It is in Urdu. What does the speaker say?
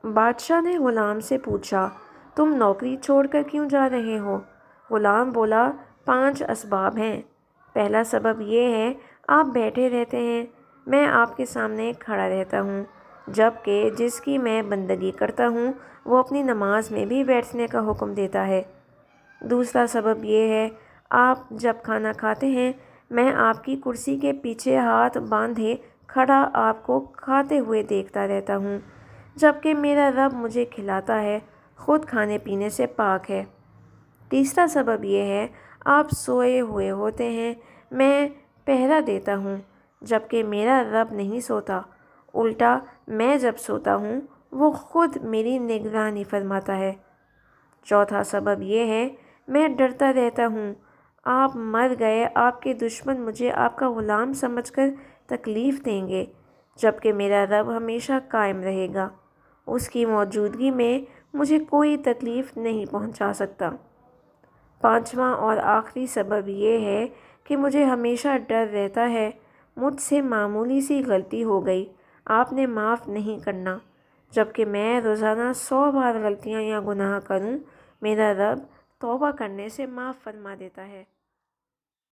بادشاہ نے غلام سے پوچھا، تم نوکری چھوڑ کر کیوں جا رہے ہو؟ غلام بولا، 5 اسباب ہیں۔ پہلا سبب یہ ہے، آپ بیٹھے رہتے ہیں، میں آپ کے سامنے کھڑا رہتا ہوں، جبکہ جس کی میں بندگی کرتا ہوں وہ اپنی نماز میں بھی بیٹھنے کا حکم دیتا ہے۔ دوسرا سبب یہ ہے، آپ جب کھانا کھاتے ہیں میں آپ کی کرسی کے پیچھے ہاتھ باندھے کھڑا آپ کو کھاتے ہوئے دیکھتا رہتا ہوں، جبکہ میرا رب مجھے کھلاتا ہے، خود کھانے پینے سے پاک ہے۔ تیسرا سبب یہ ہے، آپ سوئے ہوئے ہوتے ہیں، میں پہرا دیتا ہوں، جبکہ میرا رب نہیں سوتا، الٹا میں جب سوتا ہوں وہ خود میری نگرانی فرماتا ہے۔ چوتھا سبب یہ ہے، میں ڈرتا رہتا ہوں، آپ مر گئے، آپ کے دشمن مجھے آپ کا غلام سمجھ کر تکلیف دیں گے، جبکہ میرا رب ہمیشہ قائم رہے گا، اس کی موجودگی میں مجھے کوئی تکلیف نہیں پہنچا سکتا۔ پانچواں اور آخری سبب یہ ہے کہ مجھے ہمیشہ ڈر رہتا ہے، مجھ سے معمولی سی غلطی ہو گئی، آپ نے معاف نہیں کرنا، جبکہ میں روزانہ 100 بار غلطیاں یا گناہ کروں، میرا رب توبہ کرنے سے معاف فرما دیتا ہے۔